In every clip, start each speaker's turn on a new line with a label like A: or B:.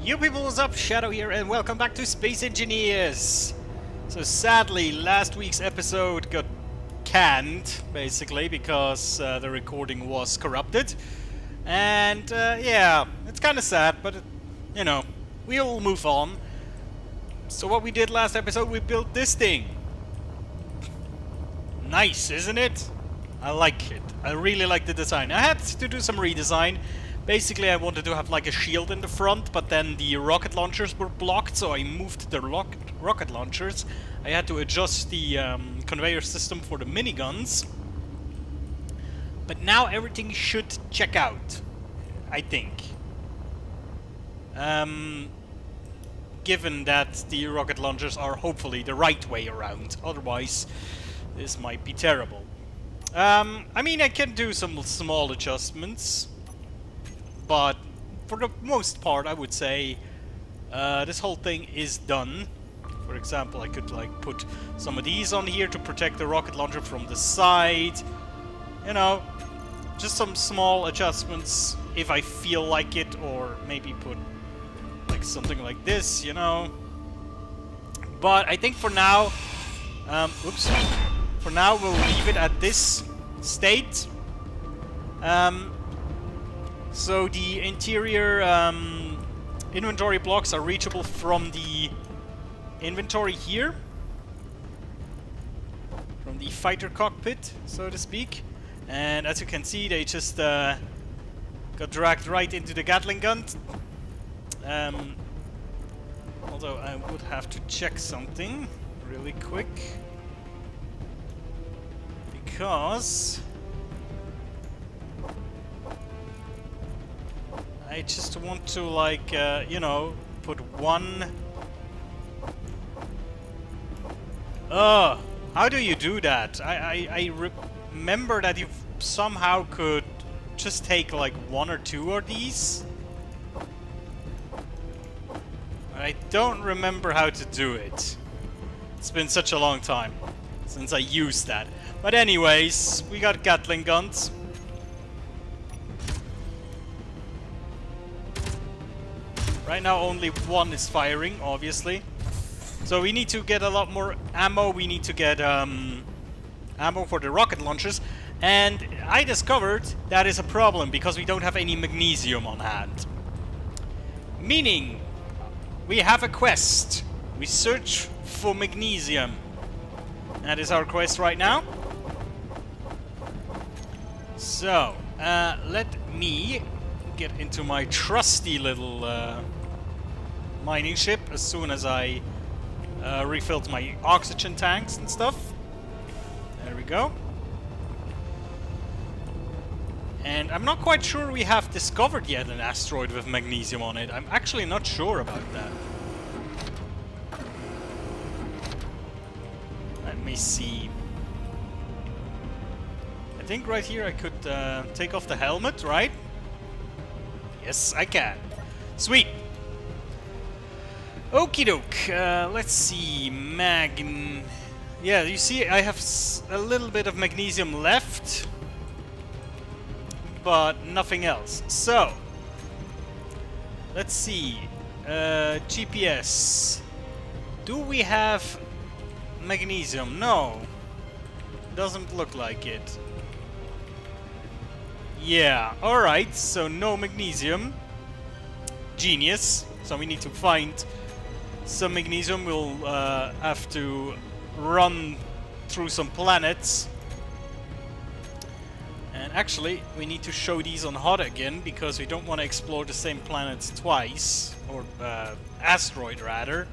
A: You people, what's up? Shadow here, and welcome back to Space Engineers! So sadly, last week's episode got canned, basically, because the recording was corrupted. And, yeah, it's kinda sad, but, you know, we'll move on. So what we did last episode, we built this thing. Nice, isn't it? I like it. I really like the design. I had to do some redesign. Basically, I wanted to have like a shield in the front, but then the rocket launchers were blocked, so I moved the rocket launchers. I had to adjust the conveyor system for the miniguns. But now everything should check out, I think. Given that the rocket launchers are hopefully the right way around. Otherwise, this might be terrible. I mean, I can do some small adjustments. But for the most part, I would say this whole thing is done. For example, I could like put some of these on here to protect the rocket launcher from the side. You know, just some small adjustments if I feel like it, or maybe put like something like this, you know. But I think for now, oops. For now, we'll leave it at this state. So the interior inventory blocks are reachable from the inventory here. From the fighter cockpit, so to speak. And as you can see, they just got dragged right into the Gatling gun. Although I would have to check something really quick. Because I just want to, like, you know, put one... how do you do that? I remember that you somehow could just take, like, one or two of these. I don't remember how to do it. It's been such a long time since I used that. But anyways, we got Gatling guns. Right now only one is firing, obviously. So we need to get a lot more ammo. We need to get ammo for the rocket launchers. And I discovered that is a problem because we don't have any magnesium on hand. Meaning, we have a quest. We search for magnesium. That is our quest right now. So, let me get into my trusty little mining ship as soon as I refilled my oxygen tanks and stuff. There we go. And I'm not quite sure we have discovered yet an asteroid with magnesium on it. I'm actually not sure about that. Let me see. I think right here I could take off the helmet, right? Yes, I can. Sweet. Okie doke. Let's see. Yeah, you see, I have a little bit of magnesium left, but nothing else. So, let's see. GPS. Do we have magnesium? No. Doesn't look like it. Yeah, alright, so no magnesium. Genius. So we need to find some magnesium. We'll have to run through some planets. And actually, we need to show these on HUD again, because we don't want to explore the same planets twice. Or asteroid, rather.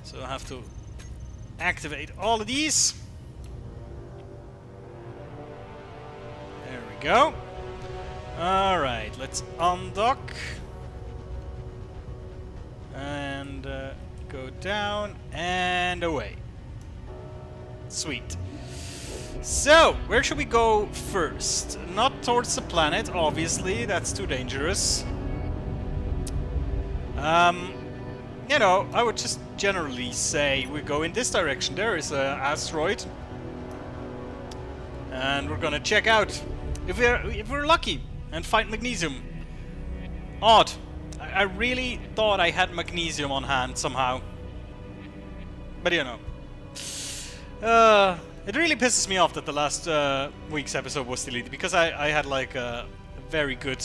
A: So I have to activate all of these. There we go. Alright, let's undock. And go down and away. Sweet. So, where should we go first? Not towards the planet, obviously. That's too dangerous. You know, I would just generally say we go in this direction. There is an asteroid. And we're gonna check out if we're lucky and find magnesium. Odd. I really thought I had magnesium on hand somehow. But you know. It really pisses me off that the last week's episode was deleted, because I had like a very good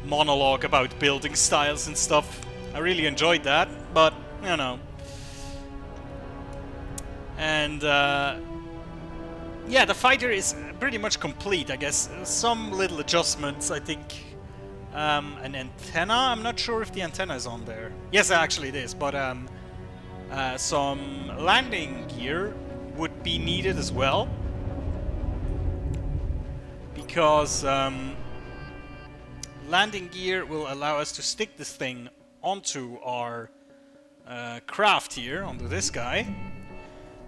A: monologue about building styles and stuff. I really enjoyed that, but you know. And yeah, the fighter is pretty much complete, I guess. Some little adjustments, I think. An antenna? I'm not sure if the antenna is on there. Yes, actually it is, but some landing gear would be needed as well. Because landing gear will allow us to stick this thing onto our craft here, onto this guy.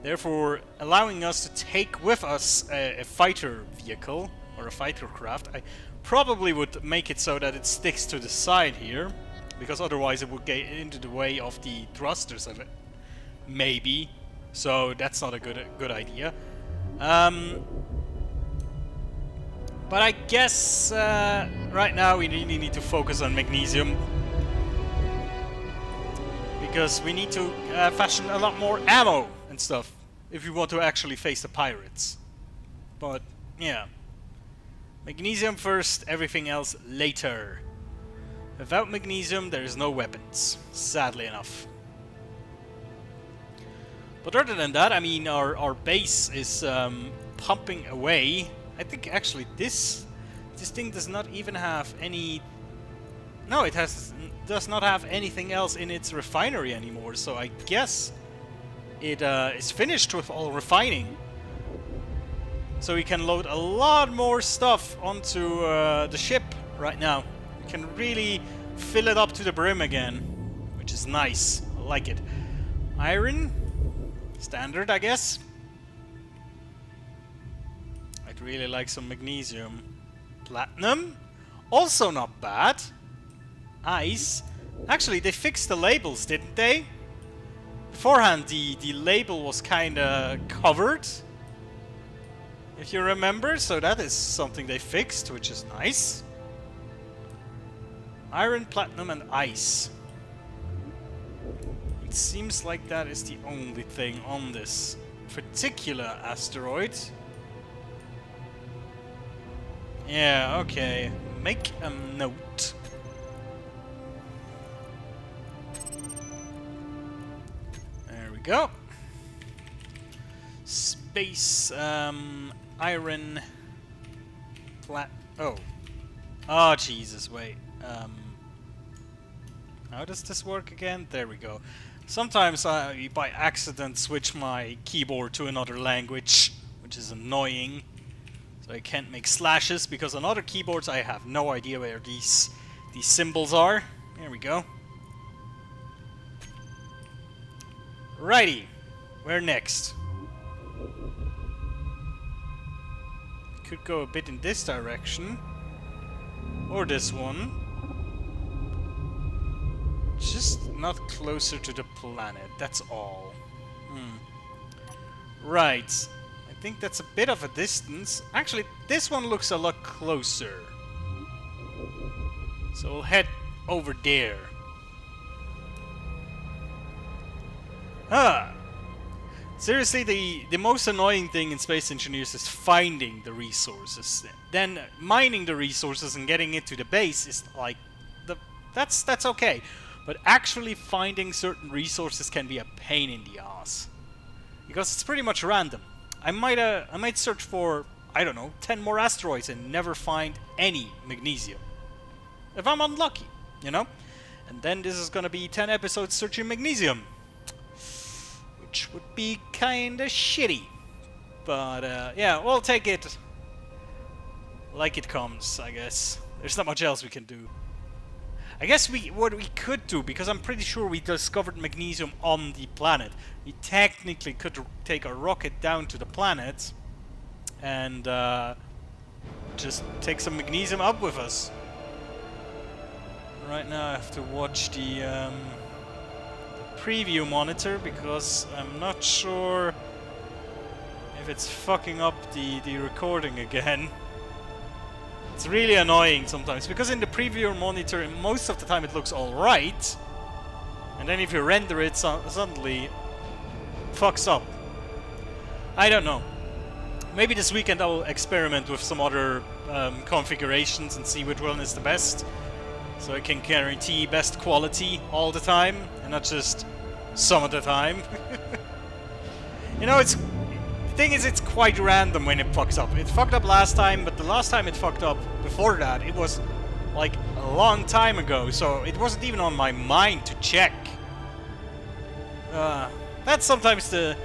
A: Therefore, allowing us to take with us a fighter vehicle, or a fighter craft. I probably would make it so that it sticks to the side here, because otherwise it would get into the way of the thrusters of it. Maybe. So that's not a good idea. But I guess right now we really need to focus on magnesium, because we need to fashion a lot more ammo and stuff if we want to actually face the pirates. But yeah, magnesium first, everything else later. Without magnesium there is no weapons, sadly enough. But other than that, I mean, our base is pumping away. I think actually this thing does not even have any... No, it does not have anything else in its refinery anymore, so I guess it is finished with all refining. So we can load a lot more stuff onto the ship right now. We can really fill it up to the brim again, which is nice. I like it. Iron, standard, I guess. I'd really like some magnesium. Platinum, also not bad. Ice. Actually, they fixed the labels, didn't they? Beforehand, the label was kinda covered, if you remember, so that is something they fixed, which is nice. Iron, platinum, and ice. It seems like that is the only thing on this particular asteroid. Yeah, okay. Make a note. Go. Space, iron, oh Jesus, wait. How does this work again? There we go. Sometimes I, by accident, switch my keyboard to another language, which is annoying. So I can't make slashes, because on other keyboards I have no idea where these symbols are. There we go. Righty, where next? Could go a bit in this direction, or this one. Just not closer to the planet, that's all. Right, I think that's a bit of a distance. Actually, this one looks a lot closer. So we'll head over there. Seriously, the most annoying thing in Space Engineers is finding the resources. Then mining the resources and getting it to the base is like that's okay. But actually finding certain resources can be a pain in the ass, because it's pretty much random. I might search for, I don't know, 10 more asteroids and never find any magnesium. If I'm unlucky, you know? And then this is gonna be 10 episodes searching magnesium, which would be kinda shitty. But yeah, we'll take it like it comes, I guess. There's not much else we can do. I guess what we could do, because I'm pretty sure we discovered magnesium on the planet, we technically could take a rocket down to the planet and just take some magnesium up with us. Right now I have to watch the preview monitor, because I'm not sure if it's fucking up the recording again. It's really annoying sometimes, because in the preview monitor, most of the time it looks alright, and then if you render it, suddenly fucks up. I don't know. Maybe this weekend I'll experiment with some other configurations and see which one is the best, so I can guarantee best quality all the time, and not just some of the time. You know, the thing is, it's quite random when it fucks up. It fucked up last time, but the last time it fucked up before that, it was like a long time ago, so it wasn't even on my mind to check. That's sometimes the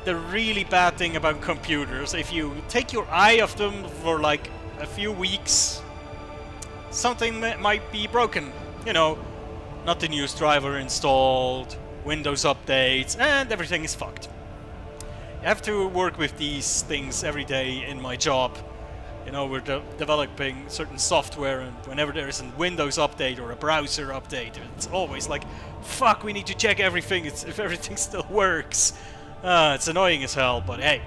A: really bad thing about computers. If you take your eye off them for like a few weeks, something might be broken. You know, not the newest driver installed, Windows updates, and everything is fucked. I have to work with these things every day in my job. You know, we're developing certain software, and whenever there is a Windows update or a browser update, it's always like, fuck, we need to check everything, if everything still works. It's annoying as hell, but hey,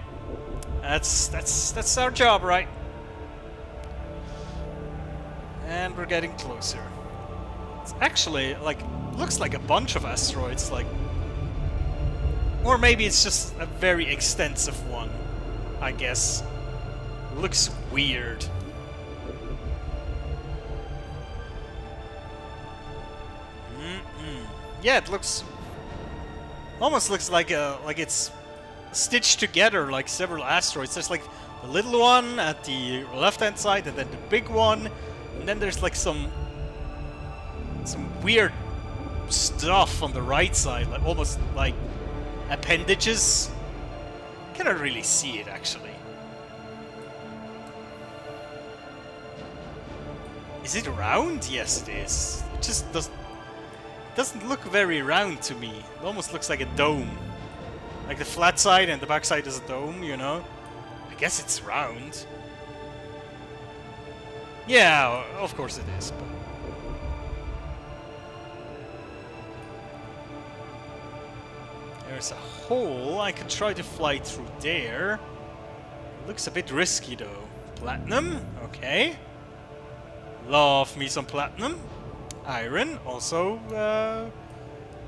A: that's our job, right? And we're getting closer. It's actually, like, looks like a bunch of asteroids, like... Or maybe it's just a very extensive one, I guess. Looks weird. Yeah, it looks... Almost looks like it's stitched together, like several asteroids. There's like the little one at the left-hand side, and then the big one, and then there's like some weird stuff on the right side, like almost like appendages. Cannot really see it actually. Is it round? Yes, it is. It just doesn't look very round to me. It almost looks like a dome. Like the flat side and the back side is a dome, you know? I guess it's round. Yeah, of course it is. But... There's a hole. I could try to fly through there. Looks a bit risky though. Platinum, okay. Love me some platinum. Iron, also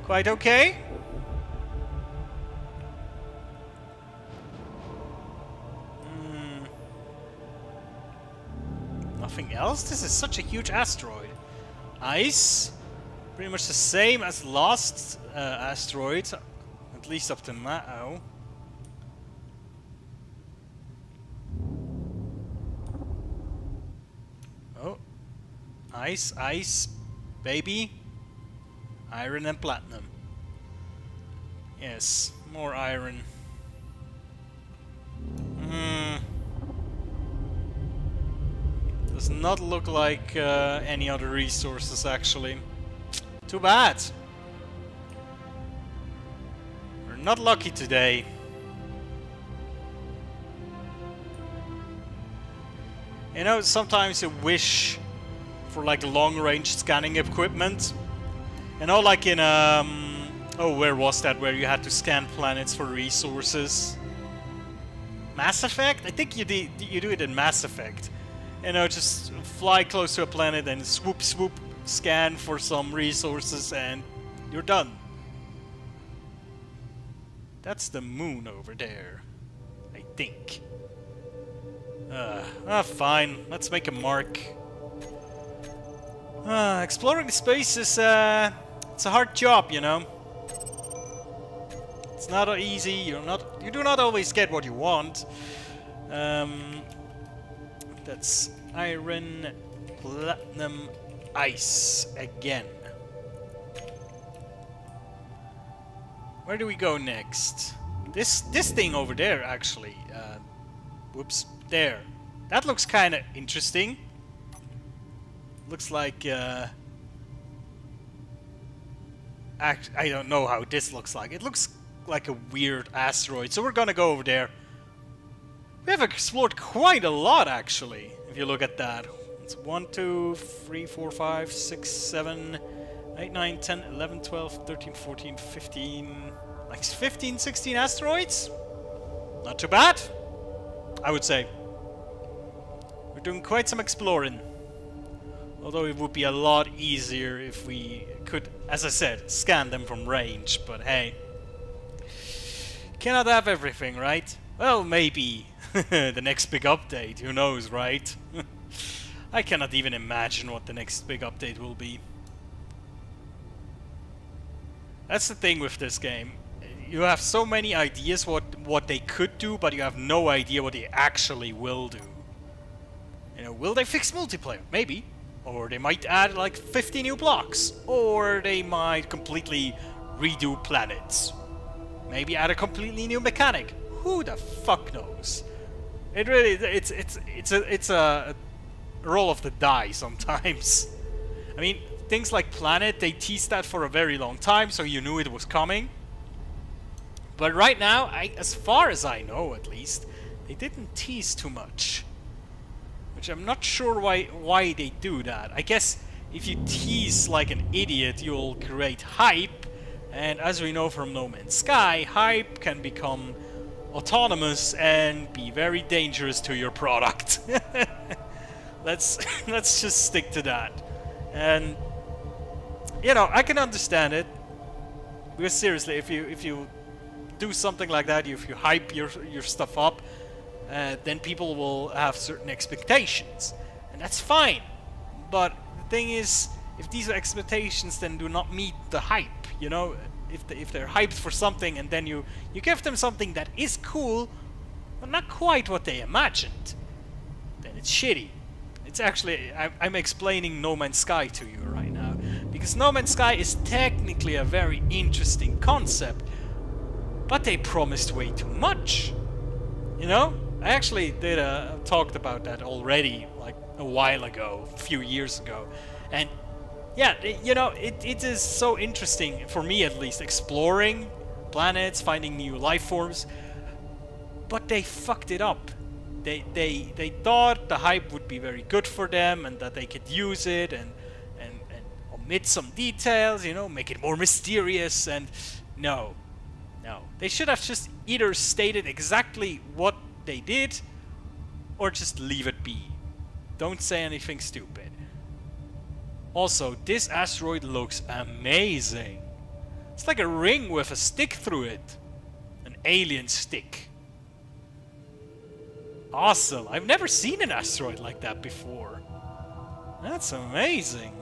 A: quite okay. Nothing else? This is such a huge asteroid. Ice, pretty much the same as last asteroid, at least up to now. Oh, ice, ice, baby. Iron and platinum. Yes, more iron. Does not look like any other resources actually. Too bad. We're not lucky today. You know, sometimes you wish for like long-range scanning equipment. You know, like in oh, where was that? Where you had to scan planets for resources? Mass Effect? I think you do it in Mass Effect. You know, just fly close to a planet and swoop, swoop, scan for some resources, and you're done. That's the moon over there, I think. Fine. Let's make a mark. Exploring space is it's a hard job, you know. It's not easy. You do not always get what you want. That's iron, platinum, ice again. Where do we go next? This thing over there, actually. Whoops, there. That looks kind of interesting. Looks like I don't know how this looks like. It looks like a weird asteroid, so we're gonna go over there. We have explored quite a lot, actually, if you look at that. It's 1, 2, 3, 4, 5, 6, 7, 8, 9, 10, 11, 12, 13, 14, 15... Like 15, 16 asteroids? Not too bad, I would say. We're doing quite some exploring. Although it would be a lot easier if we could, as I said, scan them from range. But hey, cannot have everything, right? Well, maybe the next big update, who knows, right? I cannot even imagine what the next big update will be. That's the thing with this game. You have so many ideas what they could do, but you have no idea what they actually will do. You know, will they fix multiplayer? Maybe. Or they might add like 50 new blocks. Or they might completely redo planets. Maybe add a completely new mechanic. Who the fuck knows? It really, it's a roll of the die sometimes. I mean, things like Planet, they teased that for a very long time, so you knew it was coming. But right now, as far as I know at least, they didn't tease too much. Which I'm not sure why they do that. I guess if you tease like an idiot, you'll create hype. And as we know from No Man's Sky, hype can become autonomous and be very dangerous to your product. let's just stick to that. And you know, I can understand it. Because seriously, if you do something like that, if you hype your stuff up, then people will have certain expectations, and that's fine. But the thing is, if these expectations then do not meet the hype, you know, if they're hyped for something and then you give them something that is cool, but not quite what they imagined, then it's shitty. It's actually, I'm explaining No Man's Sky to you right now, because No Man's Sky is technically a very interesting concept, but they promised way too much. You know? I actually talked about that already, like a while ago, a few years ago. And yeah, you know, it is so interesting, for me at least, exploring planets, finding new life forms. But they fucked it up. They thought the hype would be very good for them and that they could use it and omit some details, you know, make it more mysterious. And no. They should have just either stated exactly what they did or just leave it be. Don't say anything stupid. Also, this asteroid looks amazing. It's like a ring with a stick through it. An alien stick. Awesome. I've never seen an asteroid like that before. That's amazing.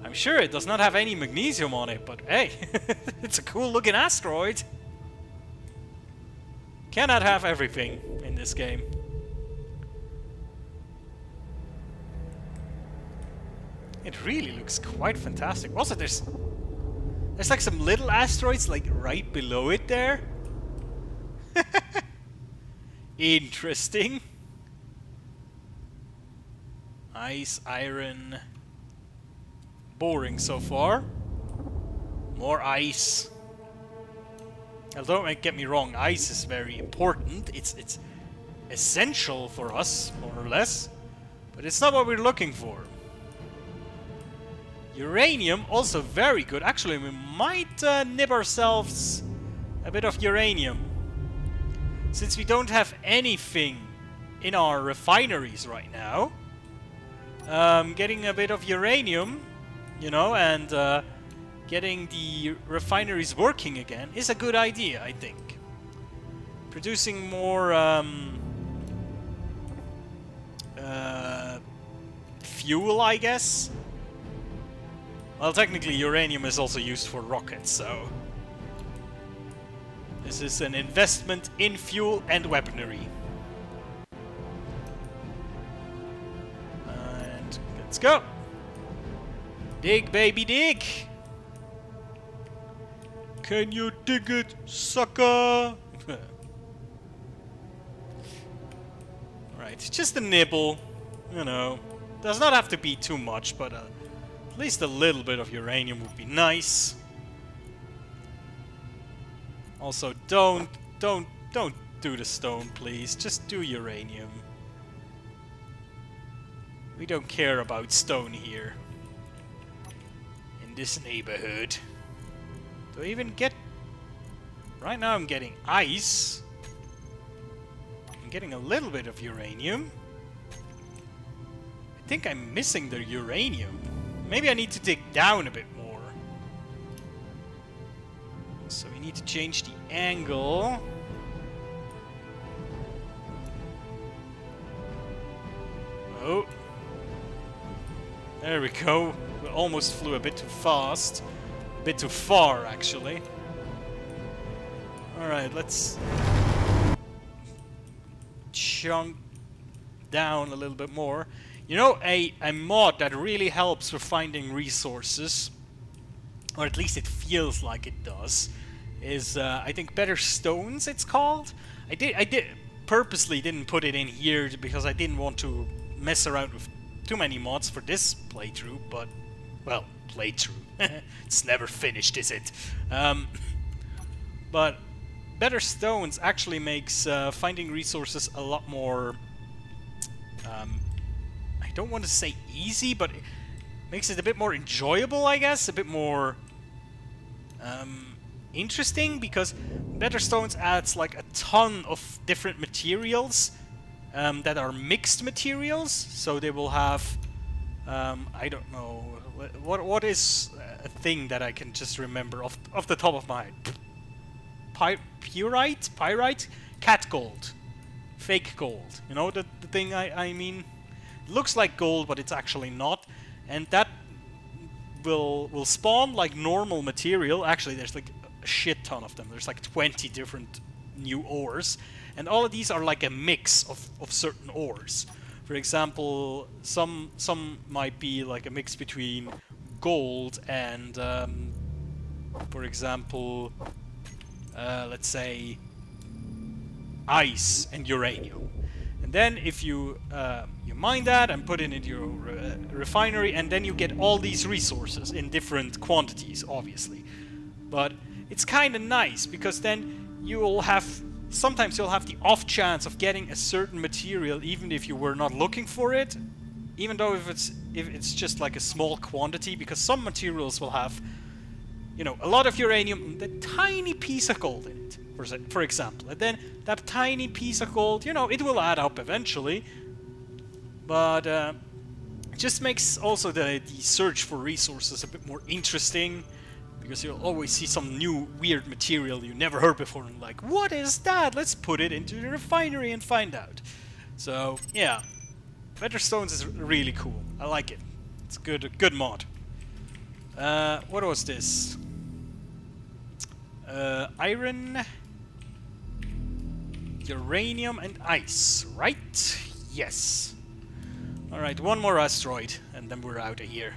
A: I'm sure it does not have any magnesium on it, but hey, it's a cool looking asteroid. Cannot have everything in this game. It really looks quite fantastic. Also, there's like some little asteroids like right below it there. Interesting. Ice, iron. Boring so far. More ice. Now, don't get me wrong, ice is very important. It's essential for us, more or less. But it's not what we're looking for. Uranium, also very good. Actually, we might nib ourselves a bit of uranium. Since we don't have anything in our refineries right now. Getting a bit of uranium, you know, and getting the refineries working again is a good idea, I think. Producing more fuel, I guess. Well, technically uranium is also used for rockets, so this is an investment in fuel and weaponry. And let's go. Dig, baby, dig. Can you dig it, sucker? Right, just a nibble, you know. Does not have to be too much, but at least a little bit of uranium would be nice. Also, don't do the stone, please. Just do uranium. We don't care about stone here. In this neighborhood. Do I even get... Right now I'm getting ice. I'm getting a little bit of uranium. think I'm missing the uranium. Maybe I need to dig down a bit more. So we need to change the angle. Oh. There we go. We almost flew a bit too fast. A bit too far, actually. Alright, let's chunk down a little bit more. You know, a mod that really helps with finding resources, or at least it feels like it does, is I think Better Stones it's called. I purposely didn't put it in here because I didn't want to mess around with too many mods for this playthrough, but well, playthrough. It's never finished, is it? But Better Stones actually makes finding resources a lot more I don't want to say easy, but it makes it a bit more enjoyable, I guess, a bit more interesting, because Better Stones adds like a ton of different materials that are mixed materials, so they will have I don't know what is a thing that I can just remember off the top of my head. Pyrite, cat gold, fake gold. You know the thing I mean. Looks like gold, but it's actually not, and that will spawn like normal material. Actually, there's like a shit ton of them. There's like 20 different new ores, and all of these are like a mix of certain ores. For example, some might be like a mix between gold and, for example, let's say ice and uranium. And then if you mine that and put it into your refinery, and then you get all these resources in different quantities, obviously. But it's kind of nice, because then sometimes you'll have the off chance of getting a certain material even if you were not looking for it, even though if it's just like a small quantity, because some materials will have, you know, a lot of uranium, a tiny piece of gold in it, for example. And then that tiny piece of gold, you know, it will add up eventually. But it just makes also the search for resources a bit more interesting, because you'll always see some new weird material you never heard before, and like, what is that? Let's put it into the refinery and find out. So yeah, Better Stones is really cool. I like it. It's a good mod. What was this? Iron, uranium, and ice, right? Yes. Alright, one more asteroid, and then we're out of here.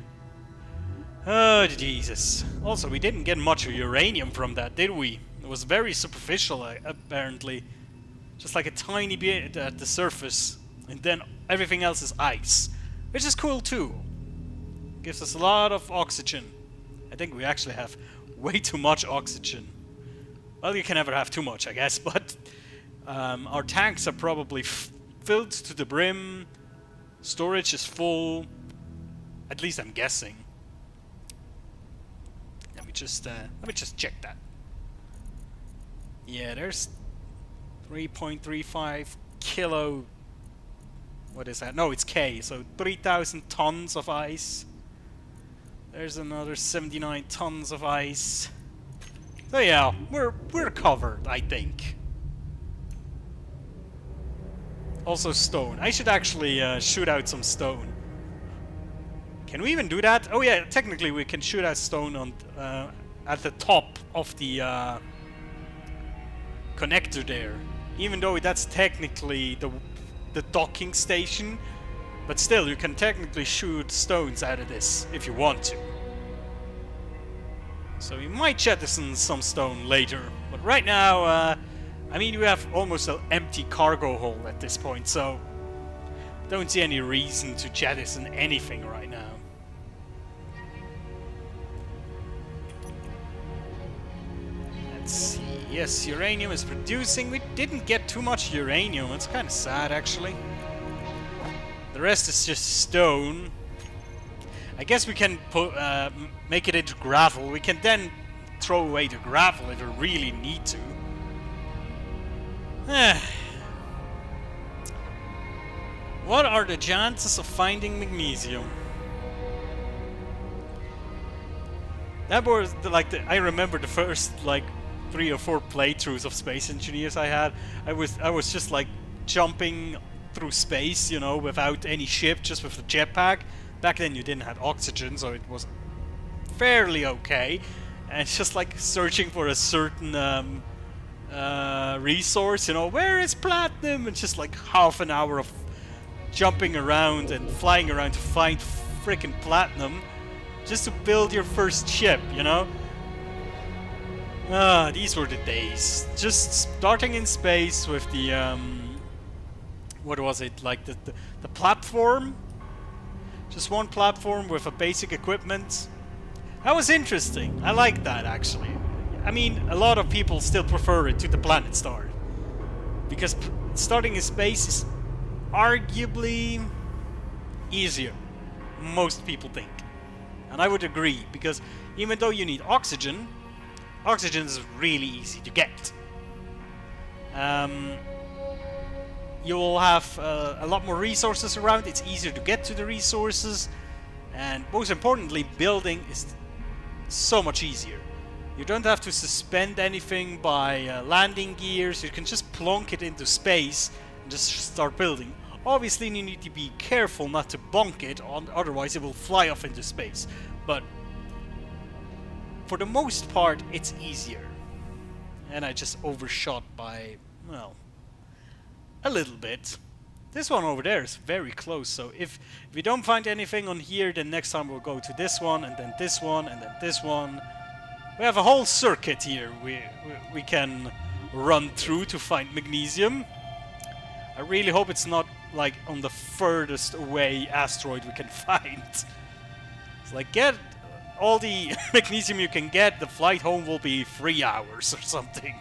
A: Oh, Jesus. Also, we didn't get much uranium from that, did we? It was very superficial, apparently. Just like a tiny bit at the surface. And then everything else is ice. Which is cool, too. Gives us a lot of oxygen. I think we actually have way too much oxygen. Well, you can never have too much, I guess, but our tanks are probably filled to the brim. Storage is full. At least I'm guessing. Let me just check that. Yeah, there's 3.35 kilo. What is that? No, it's K. So 3,000 tons of ice. There's another 79 tons of ice. So yeah, we're covered, I think. Also stone. I should actually shoot out some stone. Can we even do that? Oh yeah, technically we can shoot out stone on at the top of the connector there. Even though that's technically the docking station, but still you can technically shoot stones out of this if you want to. So we might jettison some stone later, but right now I mean, we have almost an empty cargo hold at this point, so don't see any reason to jettison anything right now. Let's see. Yes, uranium is producing. We didn't get too much uranium. It's kind of sad, actually. The rest is just stone. I guess we can make it into gravel. We can then throw away the gravel if we really need to. What are the chances of finding magnesium? That was I remember the first like 3 or 4 playthroughs of Space Engineers I had. I was just like jumping through space, you know, without any ship, just with the jetpack. Back then you didn't have oxygen, so it was fairly okay. And it's just like searching for a certain resource, you know, where is platinum? And just like half an hour of jumping around and flying around to find frickin' platinum just to build your first ship, you know? Ah, these were the days. Just starting in space with the what was it, like the platform? Just one platform with a basic equipment. That was interesting. I like that, actually. I mean, a lot of people still prefer it to the planet start, because starting in space is arguably easier, most people think. And I would agree, because even though you need oxygen, oxygen is really easy to get. You will have a lot more resources around, it's easier to get to the resources, and most importantly, building is so much easier. You don't have to suspend anything by landing gears, you can just plonk it into space and just start building. Obviously you need to be careful not to bonk it, otherwise it will fly off into space. But for the most part it's easier. And I just overshot by, well, a little bit. This one over there is very close, so if we don't find anything on here, then next time we'll go to this one, and then this one, and then this one. We have a whole circuit here we can run through to find magnesium. I really hope it's not like on the furthest away asteroid we can find. It's like, get all the magnesium you can get, the flight home will be 3 hours or something.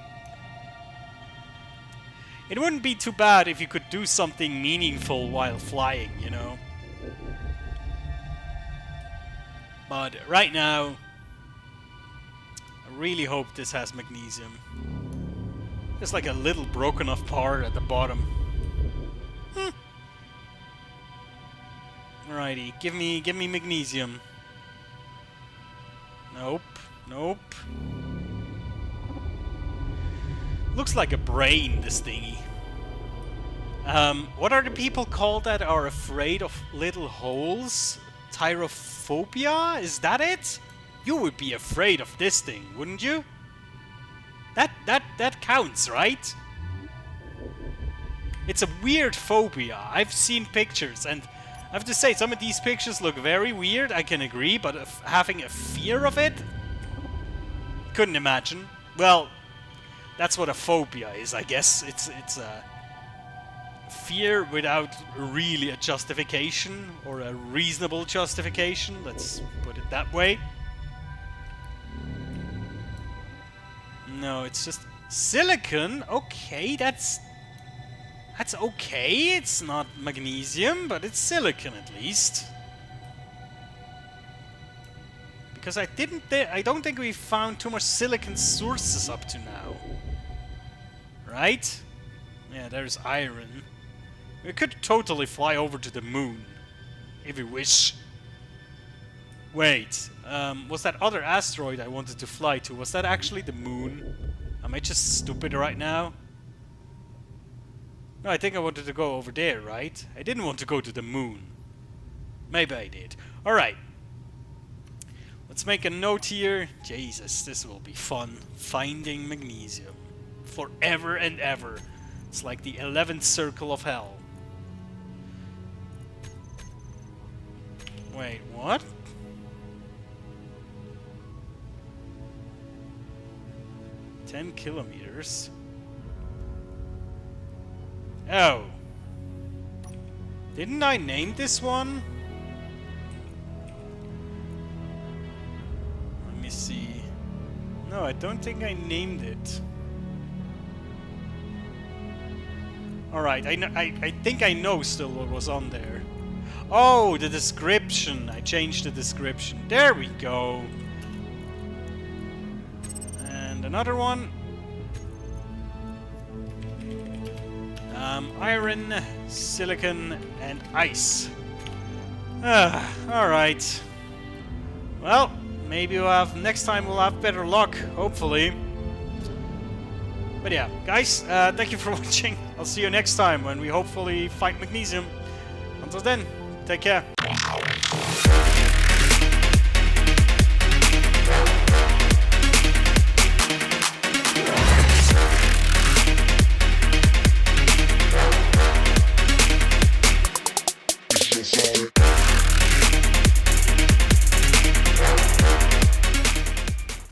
A: It wouldn't be too bad if you could do something meaningful while flying, you know. But right now, I really hope this has magnesium. There's like a little broken off part at the bottom. Alrighty, give me magnesium. Nope, nope. Looks like a brain, this thingy. What are the people called that are afraid of little holes? Tyrophobia? Is that it? You would be afraid of this thing, wouldn't you? That counts, right? It's a weird phobia. I've seen pictures, and I have to say, some of these pictures look very weird, I can agree, but having a fear of it? Couldn't imagine. Well, that's what a phobia is, I guess. It's a fear without really a justification, or a reasonable justification, let's put it that way. No, it's just silicon. Okay, that's okay. It's not magnesium, but it's silicon at least. Because I don't think we found too much silicon sources up to now. Right? Yeah, there's iron. We could totally fly over to the moon, if we wish. Wait, was that other asteroid I wanted to fly to, was that actually the moon? Am I just stupid right now? No, I think I wanted to go over there, right? I didn't want to go to the moon. Maybe I did. Alright. Let's make a note here. Jesus, this will be fun. Finding magnesium. Forever and ever. It's like the 11th circle of hell. Wait, what? "10 kilometers. Oh. Didn't I name this one? Let me see. No, I don't think I named it. Alright, I think I know still what was on there. Oh, the description. I changed the description. There we go. And another one. Iron, silicon, and ice. Alright. Well, maybe next time we'll have better luck, hopefully. But yeah, guys, thank you for watching. I'll see you next time when we hopefully fight Magnesium. Until then, take care.